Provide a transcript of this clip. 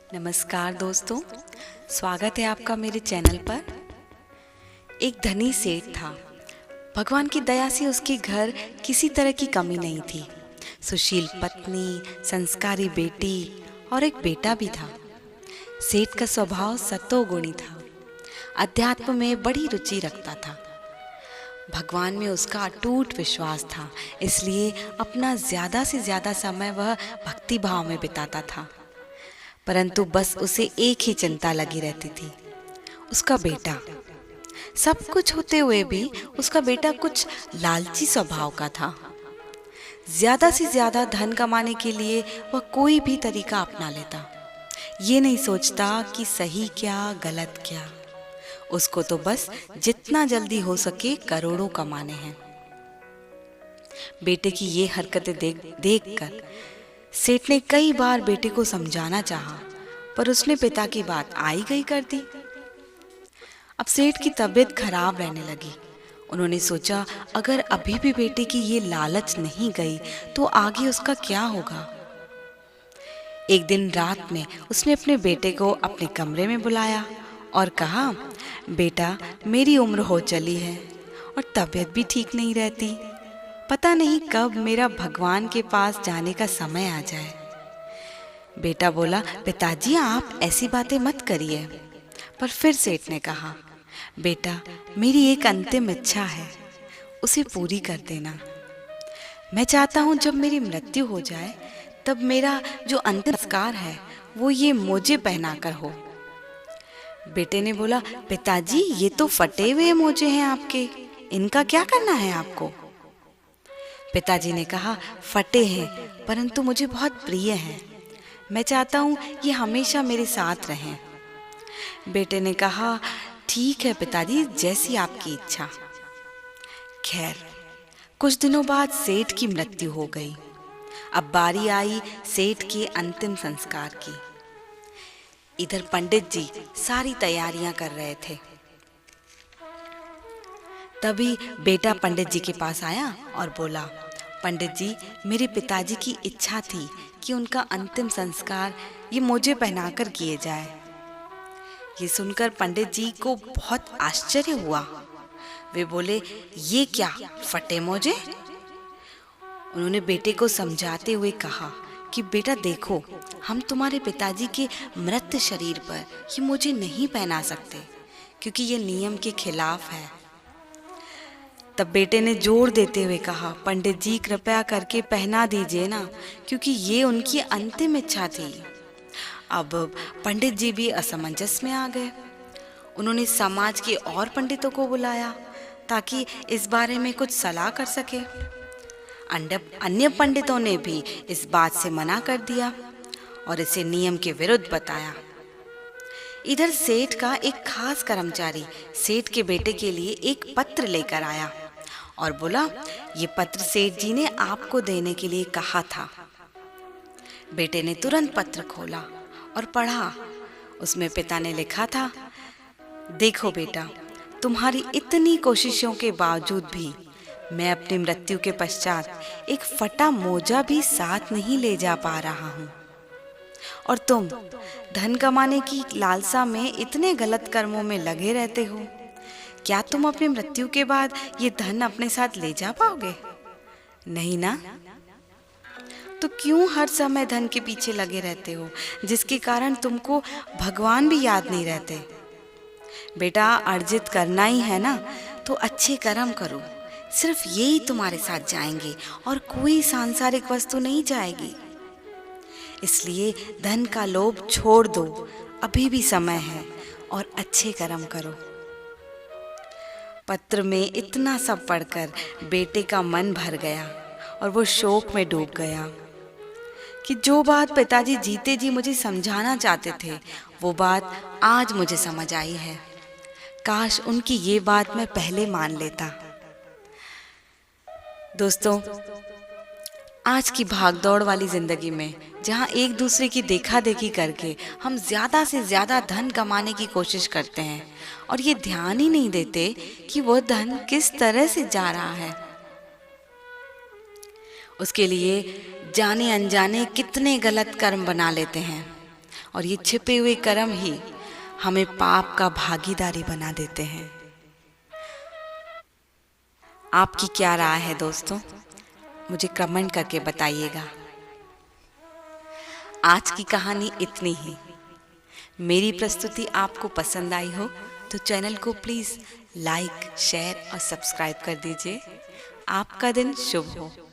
नमस्कार दोस्तों, स्वागत है आपका मेरे चैनल पर। एक धनी सेठ था। भगवान की दया से उसके घर किसी तरह की कमी नहीं थी। सुशील पत्नी, संस्कारी बेटी और एक बेटा भी था। सेठ का स्वभाव सतोगुणी था। अध्यात्म में बड़ी रुचि रखता था। भगवान में उसका अटूट विश्वास था, इसलिए अपना ज़्यादा से ज़्यादा समय वह भक्ति भाव में बिताता था। परंतु बस उसे एक ही चिंता लगी रहती थी, उसका बेटा। सब कुछ होते हुए भी उसका बेटा कुछ लालची स्वभाव का था। ज्यादा से ज्यादा धन कमाने के लिए वह कोई भी तरीका अपना लेता। ये नहीं सोचता कि सही क्या गलत क्या। उसको तो बस जितना जल्दी हो सके करोड़ों कमाने हैं। बेटे की ये हरकतें देख देख कर सेठ ने कई बार बेटे को समझाना चाहा, पर उसने पिता की बात आई गई कर दी। अब सेठ की तबीयत खराब रहने लगी। उन्होंने सोचा, अगर अभी भी बेटे की ये लालच नहीं गई तो आगे उसका क्या होगा। एक दिन रात में उसने अपने बेटे को अपने कमरे में बुलाया और कहा, बेटा, मेरी उम्र हो चली है और तबीयत भी ठीक नहीं रहती। पता नहीं कब मेरा भगवान के पास जाने का समय आ जाए। बेटा बोला, पिताजी आप ऐसी बातें मत करिए। पर फिर सेठ ने कहा, बेटा, मेरी एक अंतिम इच्छा है, उसे पूरी कर देना। मैं चाहता हूँ जब मेरी मृत्यु हो जाए तब मेरा जो अंतिम संस्कार है वो ये मोजे पहनाकर हो। बेटे ने बोला, पिताजी ये तो फटे हुए मोजे हैं आपके, इनका क्या करना है आपको। पिताजी ने कहा, फटे हैं परंतु मुझे बहुत प्रिय हैं। मैं चाहता हूँ ये हमेशा मेरे साथ रहें। बेटे ने कहा, ठीक है पिताजी, जैसी आपकी इच्छा। खैर, कुछ दिनों बाद सेठ की मृत्यु हो गई। अब बारी आई सेठ के अंतिम संस्कार की। इधर पंडित जी सारी तैयारियां कर रहे थे। तभी बेटा पंडित जी के पास आया और बोला, पंडित जी, मेरे पिताजी की इच्छा थी कि उनका अंतिम संस्कार ये मुझे पहनाकर किए जाए। ये सुनकर पंडित जी को बहुत आश्चर्य हुआ। वे बोले, ये क्या फटे मोजे। उन्होंने बेटे को समझाते हुए कहा कि बेटा देखो, हम तुम्हारे पिताजी के मृत शरीर पर ये मोजे नहीं पहना सकते क्योंकि ये नियम के खिलाफ है। तब बेटे ने जोर देते हुए कहा, पंडित जी कृपया करके पहना दीजिए ना, क्योंकि ये उनकी अंतिम इच्छा थी। अब पंडित जी भी असमंजस में आ गए। उन्होंने समाज के और पंडितों को बुलाया ताकि इस बारे में कुछ सलाह कर सके। अन्य पंडितों ने भी इस बात से मना कर दिया और इसे नियम के विरुद्ध बताया। इधर सेठ का एक खास कर्मचारी सेठ के बेटे के लिए एक पत्र लेकर आया और बोला, ये पत्र सेठ जी ने आपको देने के लिए कहा था। बेटे ने तुरंत पत्र खोला और पढ़ा। उसमें पिता ने लिखा था, देखो बेटा, तुम्हारी इतनी कोशिशों के बावजूद भी मैं अपनी मृत्यु के पश्चात एक फटा मोजा भी साथ नहीं ले जा पा रहा हूँ। और तुम धन कमाने की लालसा में इतने गलत कर्मों में लगे रहते हो। क्या तुम अपनी मृत्यु के बाद ये धन अपने साथ ले जा पाओगे? नहीं ना? तो क्यों हर समय धन के पीछे लगे रहते हो, जिसके कारण तुमको भगवान भी याद नहीं रहते? बेटा, अर्जित करना ही है ना, तो अच्छे कर्म करो। सिर्फ यही तुम्हारे साथ जाएंगे और कोई सांसारिक वस्तु नहीं जाएगी। इसलिए धन का लोभ छोड़ दो, अभी भी समय है, और अच्छे कर्म करो। पत्र में इतना सब पढ़कर बेटे का मन भर गया और वो शोक में डूब गया कि जो बात पिताजी जीते जी मुझे समझाना चाहते थे, वो बात आज मुझे समझ आई है। काश उनकी ये बात मैं पहले मान लेता। दोस्तों, आज की भागदौड़ वाली जिंदगी में जहाँ एक दूसरे की देखा देखी करके हम ज़्यादा से ज़्यादा धन कमाने की कोशिश करते हैं और ये ध्यान ही नहीं देते कि वो धन किस तरह से जा रहा है। उसके लिए जाने अनजाने कितने गलत कर्म बना लेते हैं और ये छिपे हुए कर्म ही हमें पाप का भागीदारी बना देते हैं। आपकी क्या राय है दोस्तों? मुझे कमेंट करके बताइएगा। आज की कहानी इतनी ही। मेरी प्रस्तुति आपको पसंद आई हो तो चैनल को प्लीज़ लाइक, शेयर और सब्सक्राइब कर दीजिए। आपका दिन शुभ हो।